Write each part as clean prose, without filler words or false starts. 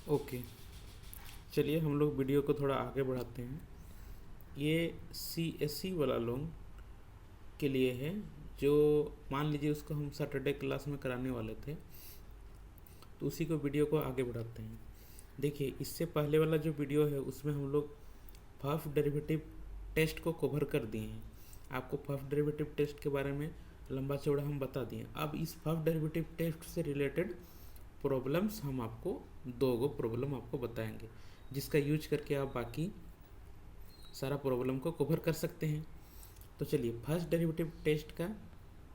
Okay, चलिए हम लोग वीडियो को थोड़ा आगे बढ़ाते हैं। ये CSE वाला लोग के लिए है, जो मान लीजिए उसको हम सैटरडे क्लास में कराने वाले थे, तो उसी को वीडियो को आगे बढ़ाते हैं। देखिए, इससे पहले वाला जो वीडियो है उसमें हम लोग फर्स्ट डेरिवेटिव टेस्ट को कवर कर दिए हैं। आपको फर्स्ट डेरिवेटिव टेस्ट के बारे में लंबा चौड़ा हम बता दिए। अब इस फर्स्ट डेरिवेटिव टेस्ट से रिलेटेड प्रॉब्लम्स हम आपको दो गो प्रॉब्लम आपको बताएंगे, जिसका यूज करके आप बाकी सारा प्रॉब्लम को कवर कर सकते हैं। तो चलिए, फर्स्ट डेरिवेटिव टेस्ट का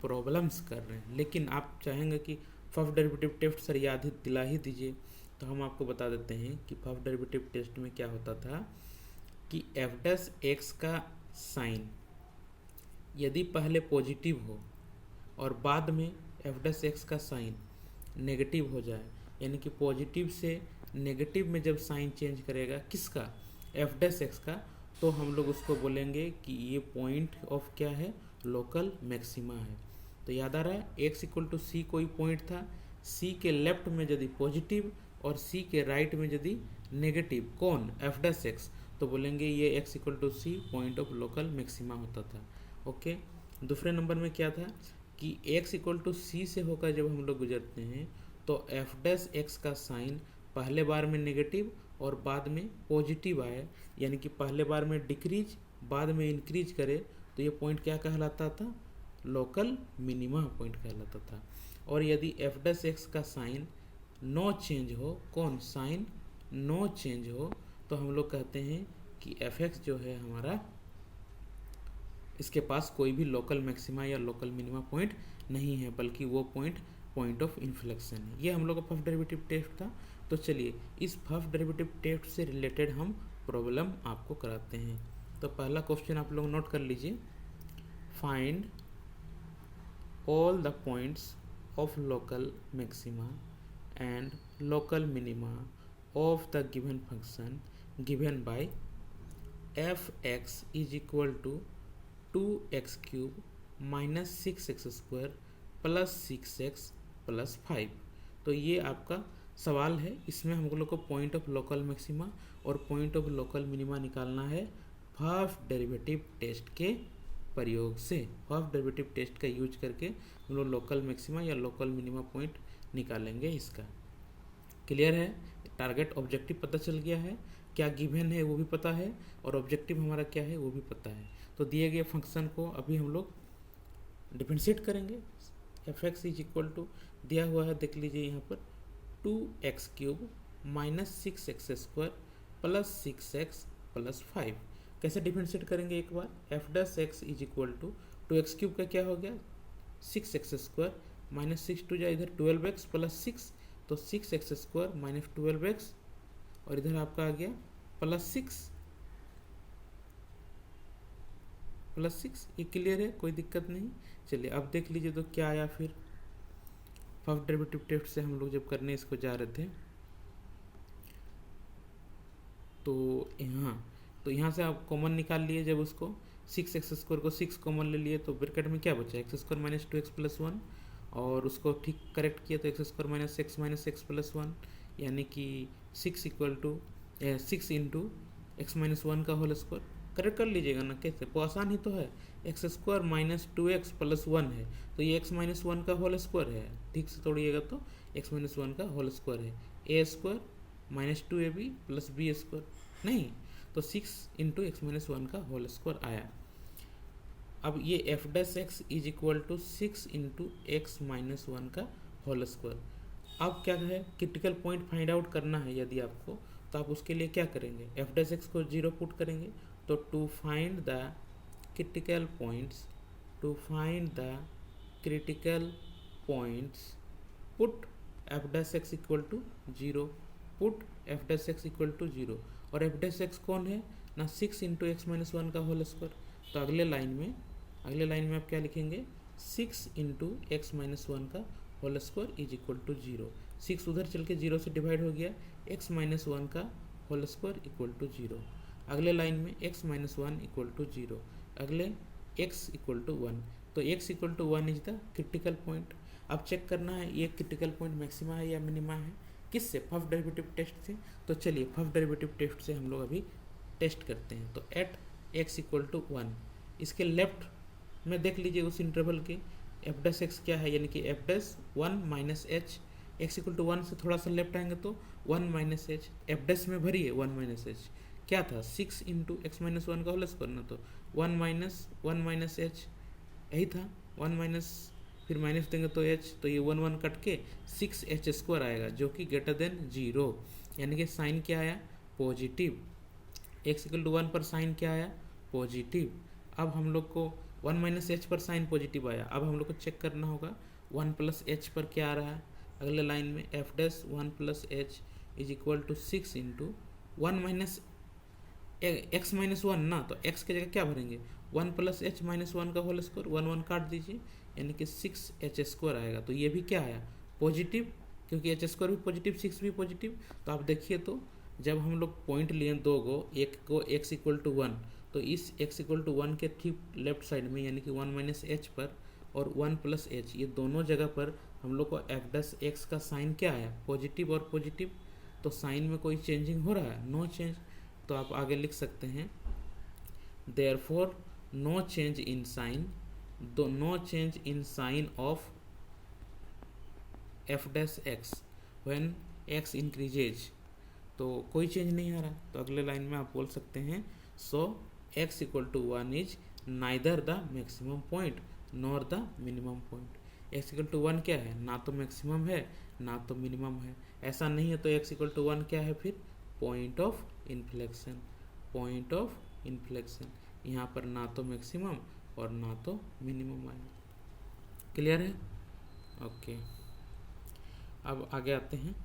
प्रॉब्लम्स कर रहे हैं, लेकिन आप चाहेंगे कि फर्स्ट डेरिवेटिव टेस्ट सर याद ही दिला ही दीजिए, तो हम आपको बता देते हैं कि फर्स्ट डेरिवेटिव टेस्ट में क्या होता था कि एफ डैश एक्स का साइन यदि पहले पॉजिटिव हो और बाद में एफ डैश एक्स का साइन नेगेटिव हो जाए, यानी कि पॉजिटिव से नेगेटिव में जब साइन चेंज करेगा किसका, एफ डैश एक्स का, तो हम लोग उसको बोलेंगे कि ये पॉइंट ऑफ क्या है, लोकल मैक्सिमा है। तो याद आ रहा है, एक्स इक्वल टू सी कोई पॉइंट था, सी के लेफ्ट में यदि पॉजिटिव और सी के राइट में यदि नेगेटिव, कौन, एफ डैश एक्स, तो बोलेंगे ये x equal to c point of local maxima होता था। ओके, दूसरे नंबर में क्या था कि एक्स इक्वल टू सी से होकर जब हम लोग गुजरते हैं तो एफ डैश एक्स का साइन पहले बार में नेगेटिव और बाद में पॉजिटिव आए, यानी कि पहले बार में डिक्रीज बाद में इंक्रीज करे, तो ये पॉइंट क्या कहलाता था, लोकल मिनिमा पॉइंट कहलाता था। और यदि एफ डैश एक्स का साइन नो चेंज हो, कौन, साइन नो चेंज हो, तो हम लोग कहते हैं कि एफ एक्स जो है हमारा, इसके पास कोई भी लोकल मैक्सिमा या लोकल मिनिमा पॉइंट नहीं है, बल्कि वो पॉइंट ऑफ इन्फ्लेक्शन है। ये हम लोग का फर्स्ट डेरिवेटिव टेस्ट था। तो चलिए, इस फर्स्ट डेरिवेटिव टेस्ट से रिलेटेड हम प्रॉब्लम आपको कराते हैं। तो पहला क्वेश्चन आप लोग नोट कर लीजिए, find all the points of local maxima and local minima of the given function given by f x is equal to 2x³ minus 6x² plus 6x plus 5। तो ये आपका सवाल है, इसमें हम लोग को पॉइंट ऑफ लोकल मैक्सिमा और पॉइंट ऑफ लोकल मिनिमा निकालना है फर्स्ट डेरिवेटिव टेस्ट के प्रयोग से। फर्स्ट डेरिवेटिव टेस्ट का यूज करके हम लोग लोकल मैक्सिमा या लोकल मिनिमा पॉइंट निकालेंगे। इसका क्लियर है, टारगेट ऑब्जेक्टिव पता चल गया है, क्या गिवन है वो भी पता है, और ऑब्जेक्टिव हमारा क्या है वो भी पता है। तो दिए गए फंक्शन को अभी हम लोग डिफरेंशिएट करेंगे। F x is equal to दिया हुआ है, देख लीजिए यहाँ पर 2x³ minus 6x² plus 6x plus 5। कैसे डिफरेंशिएट करेंगे एक बार, F dash x is equal to 2x³ का क्या हो गया, 6x² माइनस 6 टू जाए इधर 12x प्लस 6, तो 6x² माइनस 12x, और इधर आपका आ गया प्लस 6। ये क्लियर है, कोई दिक्कत नहीं। चलिए अब देख लीजिए तो क्या आया फिर। फर्स्ट डेरिवेटिव टेस्ट से हम लोग जब करने इसको जा रहे थे, तो यहाँ से आप कॉमन निकाल लिए, जब उसको 6x² को 6 कॉमन ले लिए, तो ब्रैकेट में क्या बचा, x² माइनस 2x प्लस 1, और उसको ठीक करेक्ट किया तो x² माइनस x प्लस 1, यानी कि 6 equal to 6 into x minus 1 का होल स्क्वायर। करेक्ट कर लीजिएगा ना, कैसे, वो आसान ही तो है, x² माइनस 2x प्लस 1 है, तो ये x माइनस 1 का होल स्क्वायर है, ठीक से तोड़िएगा तो x माइनस 1 का होल स्क्वायर है, a² minus 2ab plus b² नहीं, तो 6 इंटू एक्स माइनस 1 का होल स्क्वायर आया। अब ये f dash x is equal to 6 into x minus 1 का होल स्क्वायर। अब क्या है, क्रिटिकल पॉइंट फाइंड आउट करना है यदि आपको, तो आप उसके लिए क्या करेंगे, एफ डैश एक्स को 0 पुट करेंगे, तो to find the critical points put f dash x equal to 0, put f dash x equal to 0, और एफ डैश एक्स कौन है ना, 6 इंटू एक्स माइनस 1 का होल स्क्वायर। तो अगले लाइन में आप क्या लिखेंगे, 6 इंटू एक्स माइनस 1 का whole square is equal to 0। 6 उधर चल के 0 से डिवाइड हो गया, एक्स माइनस 1 का होल स्क्वायर इक्वल टू 0। अगले लाइन में एक्स माइनस 1 इक्वल टू 0, अगले एक्स इक्वल टू 1, तो x equal to 1 is the critical point. अब चेक करना है ये क्रिटिकल पॉइंट मैक्सिमा है या मिनिमा है, किससे? फर्स्ट डेरिवेटिव टेस्ट से। तो चलिए फर्स्ट डेरिवेटिव टेस्ट से हम लोग अभी टेस्ट करते हैं। तो एट एक्स इक्वल टू 1, इसके लेफ्ट में देख लीजिए उस इंटरवल के एफ डैश एक्स क्या है, यानी कि f dash 1 minus h, x equal to 1 से थोड़ा सा लेफ्ट आएंगे तो 1 माइनस एच, एफ डैश में भरिए 1 माइनस एच क्या था 6 इंटू एक्स माइनस 1 का होल स्क्वायर ना, तो 1 माइनस एच यही था 1 माइनस, फिर माइनस देंगे तो एच, तो ये 1 1 कट के 6 एच स्क्वायर आएगा जो कि ग्रेटर देन 0, यानी कि साइन क्या आया? पॉजिटिव। एक्स इक्वल टू 1 पर साइन क्या आया? पॉजिटिव। अब हम लोग को 1 माइनस एच पर साइन पॉजिटिव आया, अब हम लोग को चेक करना होगा 1 प्लस एच पर क्या आ रहा है। अगले लाइन में f dash 1 plus h is equal to 6 into 1 minus x minus 1 ना, तो एक्स की जगह क्या भरेंगे 1 प्लस एच माइनस 1 का होल स्क्वायर, 1 1 काट दीजिए यानी कि 6 एच स्क्वायर आएगा। तो ये भी क्या आया? पॉजिटिव, क्योंकि एच स्क्वायर भी पॉजिटिव 6 भी पॉजिटिव। तो आप देखिए तो जब हम लोग पॉइंट लिए दो गो, एक को एक्स इक्वल टू 1, तो इस एक्स इक्वल टू 1 के ठीक लेफ्ट साइड में यानी कि 1 माइनस एच पर और 1 प्लस एच, ये दोनों जगह पर हम लोग को एफ डैश एक्स का साइन क्या आया? पॉजिटिव और पॉजिटिव। तो साइन में कोई चेंजिंग हो रहा है? No change. तो आप आगे लिख सकते हैं therefore no change in sign, no change in sign of f dash x when x increases, तो कोई चेंज नहीं आ रहा। तो अगले लाइन में आप बोल सकते हैं so x equal to 1 is neither the maximum point nor the minimum point. X equal to 1 क्या है? ना तो मैक्सिमम है ना तो मिनिमम है। ऐसा नहीं है तो एक्स इक्वल टू 1 क्या है फिर? Point of inflection, point of inflection. यहाँ पर ना तो मैक्सिमम और ना तो मिनिमम आया। क्लियर है? ओके, अब आगे आते हैं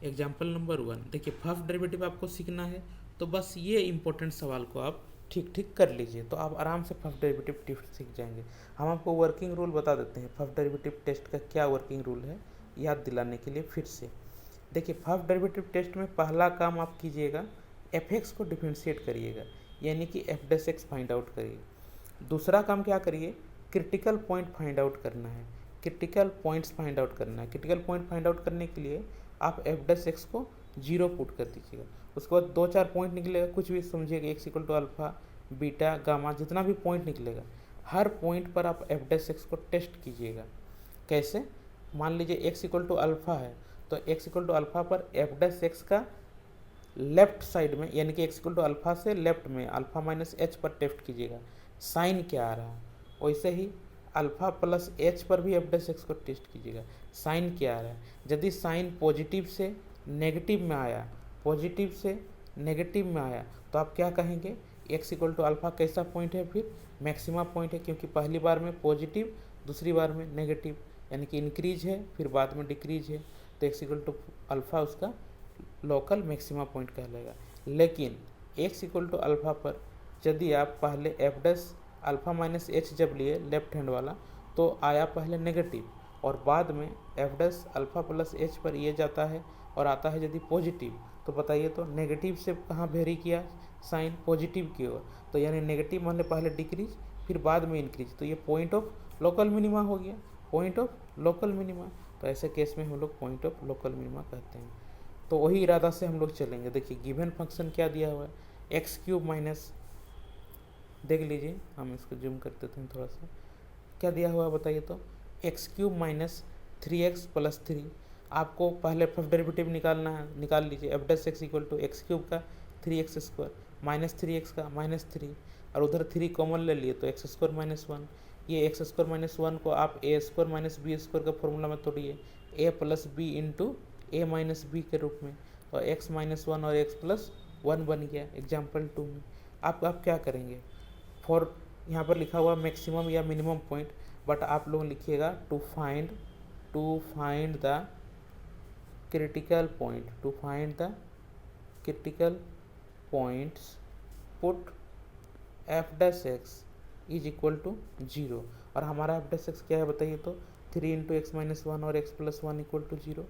एग्जाम्पल नंबर 1। देखिए फर्स्ट डेरिवेटिव आपको सीखना है तो बस ये इंपॉर्टेंट सवाल को आप ठीक ठीक कर लीजिए तो आप आराम से फर्स्ट डेरिवेटिव टेस्ट सीख जाएंगे। हम आपको वर्किंग रूल बता देते हैं, फर्स्ट डेरिवेटिव टेस्ट का क्या वर्किंग रूल है याद दिलाने के लिए फिर से। देखिए फर्स्ट डेरिवेटिव टेस्ट में पहला काम आप कीजिएगा एफ एक्स को डिफ्रेंशिएट करिएगा, यानी कि f dash x find out करिए। दूसरा काम क्या करिए? क्रिटिकल पॉइंट फाइंड आउट करना है, क्रिटिकल पॉइंट्स फाइंड आउट करना है। क्रिटिकल पॉइंट फाइंड आउट करने के लिए आप एफ डैश एक्स को 0 पुट कर दीजिएगा। उसके बाद 2-4 पॉइंट निकलेगा, कुछ भी समझिएगा, x equal to alpha beta gamma, जितना भी पॉइंट निकलेगा हर पॉइंट पर आप एफ डैश एक्स को टेस्ट कीजिएगा। कैसे? मान लीजिए एक्स इक्वल टू अल्फा है तो एक्स इक्वल टू अल्फा पर एफ डैश एक्स का लेफ्ट साइड में यानी कि एक्स इक्वल टू अल्फा से लेफ्ट में अल्फा माइनस एच पर टेस्ट कीजिएगा, साइन क्या आ रहा है। वैसे ही अल्फा प्लस एच पर भी एफ डैश एक्स को टेस्ट कीजिएगा, साइन क्या आ रहा है। यदि साइन पॉजिटिव से नेगेटिव में आया, पॉजिटिव से नेगेटिव में आया तो आप क्या कहेंगे? एक्स इक्वल टू अल्फा कैसा पॉइंट है? फिर मैक्सिमा पॉइंट है, क्योंकि पहली बार में पॉजिटिव दूसरी बार में नेगेटिव, यानी कि इंक्रीज है फिर बाद में डिक्रीज है, तो एक्स इक्वल टू अल्फा उसका लोकल मैक्सिमा पॉइंट कहलाएगा। लेकिन एक्स इक्वल टू अल्फा पर यदि आप पहले F dash alpha minus H जब लिए लेफ्ट हैंड वाला तो आया पहले नेगेटिव और बाद में f dash alpha plus h पर ये जाता है और आता है यदि पॉजिटिव, तो बताइए तो नेगेटिव से कहाँ वेरी किया साइन? पॉजिटिव की ओर। तो यानी नेगेटिव मान पहले डिक्रीज फिर बाद में इंक्रीज, तो ये पॉइंट ऑफ लोकल मिनिमा हो गया, पॉइंट ऑफ लोकल मिनिमा। तो ऐसे केस में हम लोग पॉइंट ऑफ लोकल मिनिमा कहते हैं। तो वही इरादा से हम लोग चलेंगे। देखिए गिवन फंक्शन क्या दिया हुआ है? एक्स क्यूब माइनस, देख लीजिए हम इसको जूम कर देते हैं थोड़ा सा, क्या दिया हुआ है बताइए तो? X cube minus 3x plus 3। आपको पहले फर्स्ट डेरिवेटिव निकालना है, निकाल लीजिए। F dash x equal to x cube का 3x स्क्वायर माइनस 3x का माइनस 3 और उधर 3 कॉमन ले लिए तो एक्स स्क्वायर माइनस 1। ये एक्स स्क्वायर माइनस 1 को आप ए स्क्वायर माइनस बी स्क्वायर का फॉर्मूला में तोड़िए, ए प्लस बी इंटू ए माइनस बी के रूप में, और एक्स माइनस 1 और एक्स प्लस 1 बन गया एग्जाम्पल 2 में। आप क्या करेंगे? फॉर यहाँ पर लिखा हुआ मैक्सिमम या मिनिमम पॉइंट, बट आप लोग लिखिएगा to find the critical point, to find the critical points put f dash x is equal to 0। और हमारा एफ डैश एक्स क्या है बताइए तो? 3 इंटू एक्स माइनस 1 और एक्स प्लस 1 इक्वल टू 0।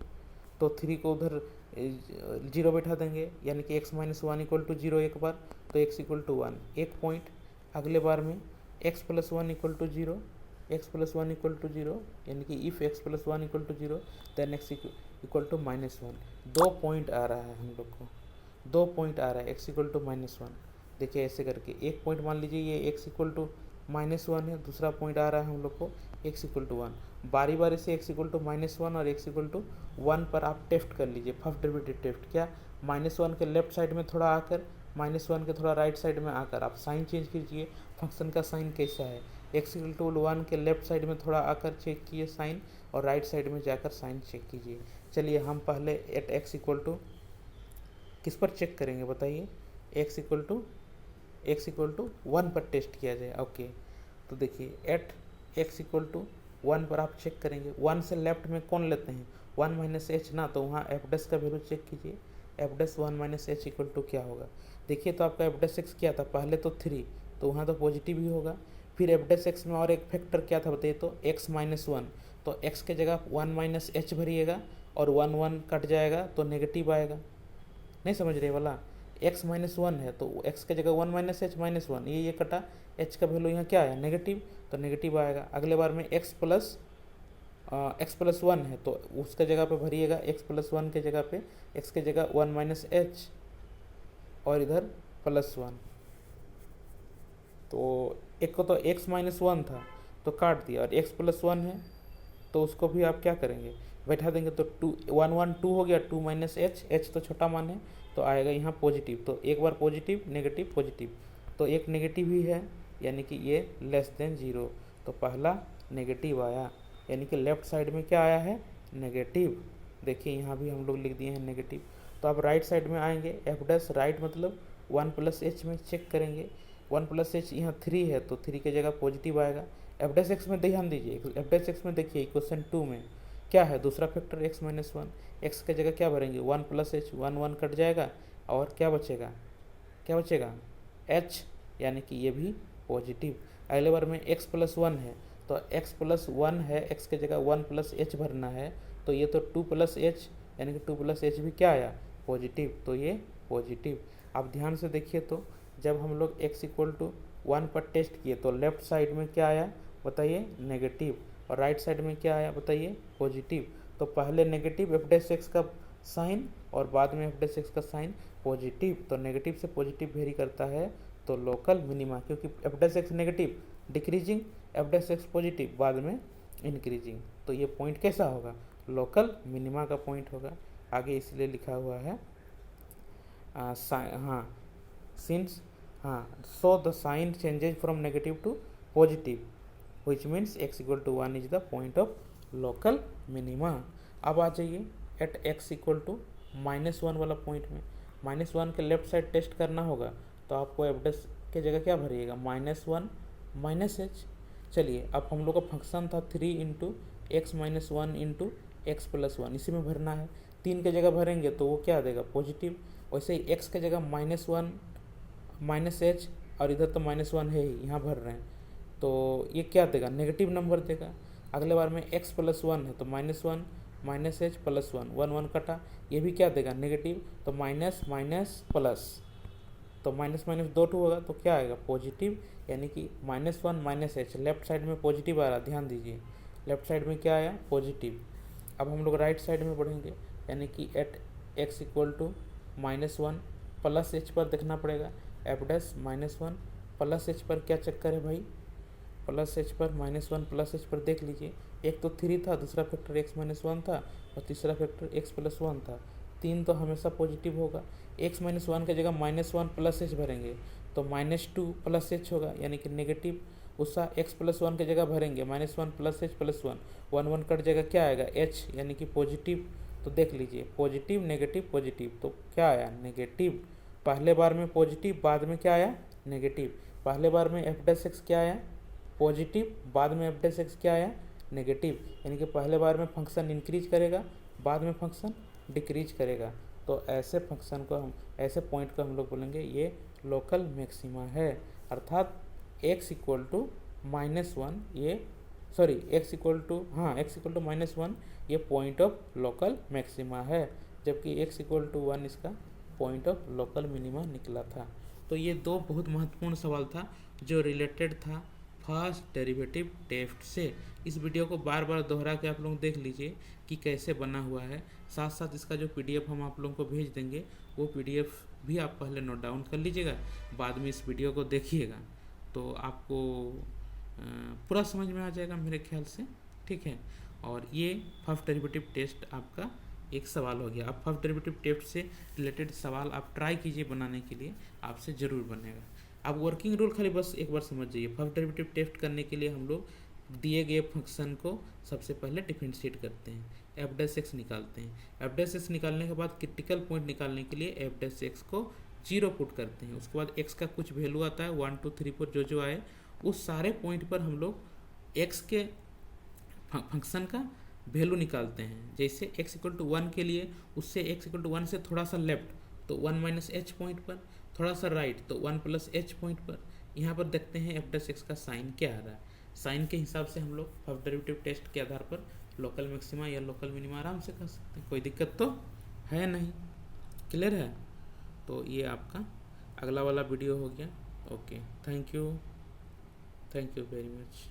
तो 3 को उधर 0 बैठा देंगे, यानी कि एक्स माइनस 1 इक्वल टू 0 एक बार, तो एक्स इक्वल टू 1 एक पॉइंट। अगले बार में x plus 1 equal to 0, x plus 1 equal to 0, यानी कि if x plus 1 equal to 0 then equal to -1, 2 point आ रहा है हम लोग को, 2 पॉइंट आ रहा है x इक्वल टू -1। देखिए ऐसे करके एक पॉइंट मान लीजिए ये x इक्वल टू -1 है, दूसरा पॉइंट आ रहा है हम लोग को x इक्वल टू 1। बारी बारी से x इक्वल टू -1 और x इक्वल टू 1 पर आप टेस्ट कर लीजिए, फर्स्ट डेरिवेटिव टेस्ट। क्या -1 के लेफ्ट साइड में थोड़ा आकर, -1 के थोड़ा राइट साइड में आकर आप साइन चेंज कीजिए, फंक्शन का साइन कैसा है। x इक्वल टू 1 के लेफ्ट साइड में थोड़ा आकर चेक किए साइन, और राइट साइड में जाकर साइन चेक कीजिए। चलिए हम पहले एट x इक्वल टू किस पर चेक करेंगे बताइए, x इक्वल टू 1 पर टेस्ट किया जाए। ओके, तो देखिए एट x इक्वल टू 1 पर आप चेक करेंगे। 1 से लेफ्ट में कौन लेते हैं, 1 माइनस एच ना, तो वहाँ एफ डैश का वैल्यू चेक कीजिए। F dash 1 minus h equal to क्या होगा, देखिए तो आपका एफ डैश एक्स क्या था, पहले तो 3, तो वहाँ तो पॉजिटिव ही होगा। फिर एफ डैश एक्स में और एक फैक्टर क्या था बताइए, तो x माइनस 1, तो x के जगह 1 माइनस एच भरिएगा और 1 1 कट जाएगा तो नेगेटिव आएगा। नहीं समझ रहे वाला, x माइनस 1 है तो x के जगह 1 माइनस एच माइनस 1, ये कटा, h का वैल्यू यहाँ क्या है नेगेटिव, तो नेगेटिव आएगा। अगले बार में x प्लस 1 है तो उसके जगह पे भरिएगा, x प्लस 1 के जगह पे x के जगह 1 माइनस एच और इधर प्लस 1, तो एक को तो x माइनस 1 था तो काट दिया, और x प्लस 1 है तो उसको भी आप क्या करेंगे बैठा देंगे, तो 2 1 1 2 हो गया, 2 माइनस एच, एच तो छोटा मान है तो आएगा यहाँ पॉजिटिव। तो एक बार पॉजिटिव नेगेटिव पॉजिटिव, तो एक नेगेटिव ही है यानी कि ये लेस देन 0, तो पहला नेगेटिव आया, यानी कि लेफ्ट साइड में क्या आया है नेगेटिव। देखिए यहाँ भी हम लोग लिख दिए हैं नेगेटिव। तो आप राइट साइड में आएंगे, एफ डैश राइट मतलब 1 प्लस एच में चेक करेंगे, 1 प्लस एच यहाँ 3 है तो 3 की जगह पॉजिटिव आएगा। एफ डैश एक्स में ध्यान दीजिए, एफ डैश एक्स में देखिए क्वेश्चन 2 में क्या है, दूसरा फैक्टर x माइनस 1, एक्स की जगह क्या भरेंगे 1 प्लस एच, 1 1 कट जाएगा और क्या बचेगा h, यानी कि ये भी पॉजिटिव। अगले बार में x प्लस 1 है तो x प्लस 1 है, x की जगह 1 प्लस एच भरना है, तो ये तो 2 प्लस एच, यानी कि 2 प्लस एच भी क्या आया पॉजिटिव, तो ये पॉजिटिव। आप ध्यान से देखिए तो जब हम लोग x इक्वल टू 1 पर टेस्ट किए तो लेफ्ट साइड में क्या आया बताइए नेगेटिव, और राइट साइड में क्या आया बताइए पॉजिटिव। तो पहले नेगेटिव एफ डैश एक्स का साइन और बाद में एफ डैश एक्स का साइन पॉजिटिव, तो नेगेटिव से पॉजिटिव वेरी करता है तो लोकल मिनिमा, क्योंकि F dash x negative decreasing, F dash x positive बाद में इंक्रीजिंग, तो ये पॉइंट कैसा होगा लोकल मिनिमा का पॉइंट होगा। आगे इसलिए लिखा हुआ है since so the sign changes from negative to positive which means x equal to 1 is the point of local minima। अब आ जाइए एट x equal to -1 वाला पॉइंट में, -1 के लेफ्ट साइड टेस्ट करना होगा तो आपको एफ डैश के जगह क्या भरिएगा -1 माइनस एच। चलिए अब हम लोग का फंक्शन था 3 into x minus 1 into x plus 1, इसी में भरना है, 3 के जगह भरेंगे तो वो क्या देगा पॉजिटिव। वैसे ही x के जगह -1 माइनस एच, और इधर तो -1 है ही, यहाँ भर रहे हैं तो ये क्या देगा नेगेटिव नंबर देगा। अगले बार में x प्लस 1 है तो -1 माइनस एच प्लस 1, 1 1 कटा, ये भी क्या देगा नेगेटिव, तो माइनस माइनस प्लस, तो माइनस माइनस 2 होगा तो क्या आएगा पॉजिटिव, यानी कि -1 माइनस एच, लेफ्ट साइड में पॉजिटिव आ रहा, ध्यान दीजिए लेफ्ट साइड में क्या आया पॉजिटिव। अब हम लोग राइट साइड में बढ़ेंगे, यानी कि at x equal to -1 plus h पर देखना पड़ेगा, एफ डैश -1 प्लस एच पर क्या चक्कर है भाई, प्लस एच पर -1 प्लस एच पर देख लीजिए, एक तो 3 था, दूसरा फैक्टर x माइनस 1 था और तीसरा फैक्टर x प्लस 1 था, 3 तो हमेशा पॉजिटिव होगा। x माइनस 1 की जगह -1 प्लस एच भरेंगे तो -2 प्लस एच होगा, यानी कि नेगेटिव। उसका x प्लस 1 की जगह भरेंगे -1 प्लस एच प्लस 1, 1 1 कट जाएगा, क्या आएगा h, यानी कि पॉजिटिव। तो देख लीजिए पॉजिटिव नेगेटिव पॉजिटिव, तो क्या आया नेगेटिव। पहले बार में पॉजिटिव बाद में क्या आया नेगेटिव, पहले बार में एफ डैश एक्स क्या आया पॉजिटिव, बाद में एफ डैश एक्स क्या आया नेगेटिव, यानी कि पहले बार में फंक्शन इंक्रीज करेगा बाद में फंक्शन डिक्रीज करेगा। तो ऐसे फंक्शन को हम, ऐसे पॉइंट को हम लोग बोलेंगे ये लोकल मैक्सिमा है, अर्थात x इक्वल टू -1 ये सॉरी x इक्वल टू -1 ये पॉइंट ऑफ लोकल मैक्सिमा है, जबकि x इक्वल टू 1 इसका पॉइंट ऑफ लोकल मिनिमा निकला था। तो ये दो बहुत महत्वपूर्ण सवाल था जो रिलेटेड था फर्स्ट डेरिवेटिव टेस्ट से। इस वीडियो को बार बार दोहरा के आप लोग देख लीजिए कि कैसे बना हुआ है। साथ साथ इसका जो PDF हम आप लोगों को भेज देंगे वो PDF भी आप पहले नोट डाउन कर लीजिएगा, बाद में इस वीडियो को देखिएगा तो आपको पूरा समझ में आ जाएगा मेरे ख्याल से, ठीक है। और ये फर्स्ट डेरिवेटिव टेस्ट आपका एक सवाल हो गया। अब फर्स्ट डेरिवेटिव टेस्ट से रिलेटेड सवाल आप ट्राई कीजिए बनाने के लिए, आपसे ज़रूर बनेगा। अब वर्किंग रूल खाली बस एक बार समझ जाइए। फर्स्ट डेरिवेटिव टेस्ट करने के लिए हम लोग दिए गए फंक्शन को सबसे पहले डिफरेंशिएट करते हैं, f' निकालते हैं। f' निकालने के बाद क्रिटिकल पॉइंट निकालने के लिए f' को 0 पुट करते हैं। उसके बाद x का कुछ वैल्यू आता है 1 2 3 4 जो आए उस सारे पॉइंट पर हम लोग x के फंक्शन का वैल्यू निकालते हैं। जैसे x = 1 के लिए उससे x = 1 से थोड़ा सा लेफ्ट तो 1 - h पॉइंट पर, थोड़ा सा राइट तो 1 + h पॉइंट पर। यहाँ पर देखते हैं f' का साइन क्या आ रहा है। साइन के हिसाब से हम लोग फर्स्ट डेरिवेटिव टेस्ट के आधार पर लोकल मैक्सिमा या लोकल मिनिमा आराम से कर सकते हैं, कोई दिक्कत तो है नहीं। क्लियर है? तो ये आपका अगला वाला वीडियो हो गया। Okay, thank you very much.